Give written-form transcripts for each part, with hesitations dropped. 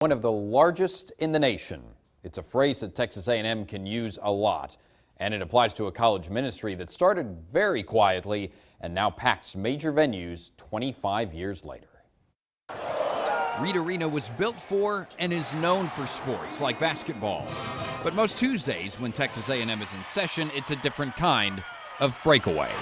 One of the largest in the nation. It's a phrase that Texas A&M can use a lot, and it applies to a college ministry that started very quietly and now packs major venues 25 years later. Reed Arena was built for and is known for sports like basketball. But most Tuesdays when Texas A&M is in session, it's a different kind of breakaway.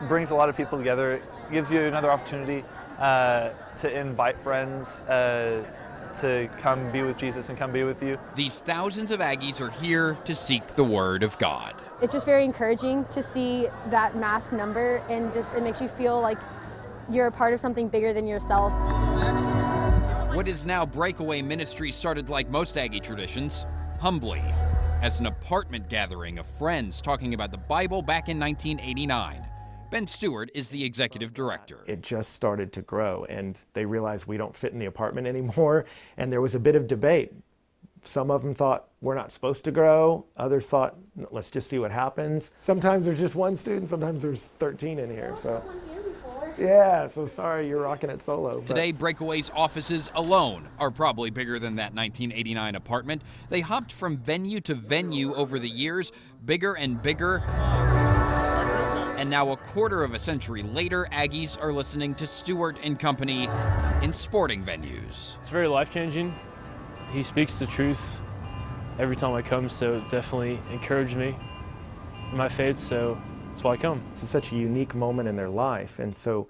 It brings a lot of people together. It gives you another opportunity to invite friends to come be with Jesus and come be with you. These thousands of Aggies are here to seek the Word of God. It's just very encouraging to see that mass number, and just it makes you feel like you're a part of something bigger than yourself. What is now Breakaway Ministries started like most Aggie traditions, humbly, as an apartment gathering of friends talking about the Bible back in 1989. Ben Stewart is the executive director. It just started to grow, and they realized we don't fit in the apartment anymore, and there was a bit of debate. Some of them thought we're not supposed to grow. Others thought, let's just see what happens. Sometimes there's just one student, sometimes there's 13 in here. So yeah, so sorry you're rocking it solo. Today, Breakaway's offices alone are probably bigger than that 1989 apartment. They hopped from venue to venue over the years, bigger and bigger. And now, a quarter of a century later, Aggies are listening to Stewart and company in sporting venues. It's very life-changing. He speaks the truth every time I come, so it definitely encouraged me in my faith, so that's why I come. This is such a unique moment in their life, and so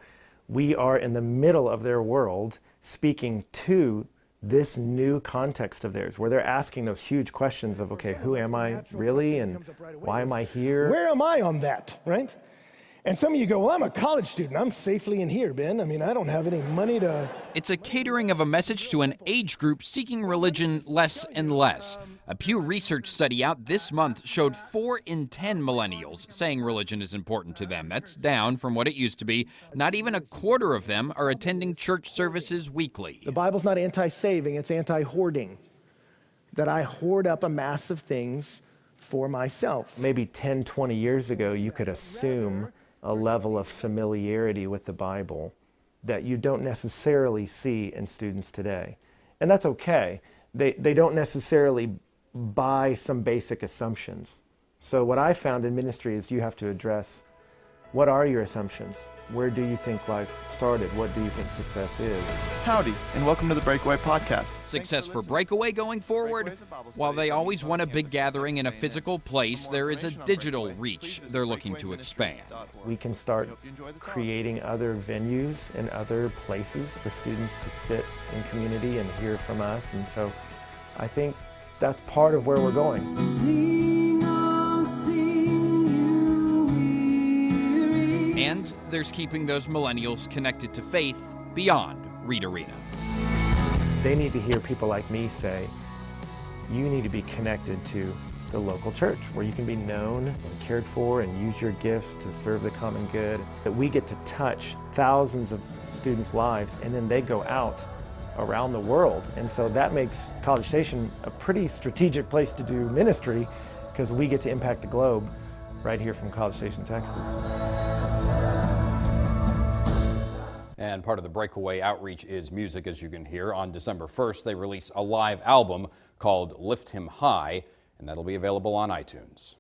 we are in the middle of their world speaking to this new context of theirs, where they're asking those huge questions of, okay, who am I really, and why am I here? Where am I on that, right? And some of you go, well, I'm a college student. I'm safely in here, Ben. I mean, I don't have any money to... It's a catering of a message to an age group seeking religion less and less. A Pew Research study out this month showed 4 in 10 millennials saying religion is important to them. That's down from what it used to be. Not even a quarter of them are attending church services weekly. The Bible's not anti-saving, it's anti-hoarding. That I hoard up a mass of things for myself. Maybe 10, 20 years ago, you could assume a level of familiarity with the Bible that you don't necessarily see in students today. And that's okay. They don't necessarily buy some basic assumptions. So what I found in ministry is you have to address, what are your assumptions? Where do you think life started? What do you think success is? Howdy, and welcome to the Breakaway Podcast. Success for Breakaway going forward? While they always want a big gathering in a physical place, there is a digital reach they're looking to expand. We can start creating other venues and other places for students to sit in community and hear from us, and so I think that's part of where we're going. And there's keeping those millennials connected to faith beyond Reed Arena. They need to hear people like me say, you need to be connected to the local church where you can be known and cared for and use your gifts to serve the common good. That we get to touch thousands of students' lives, and then they go out around the world. And so that makes College Station a pretty strategic place to do ministry, because we get to impact the globe right here from College Station, Texas. And part of the Breakaway outreach is music, as you can hear. On December 1st, they release a live album called Lift Him High, and that'll be available on iTunes.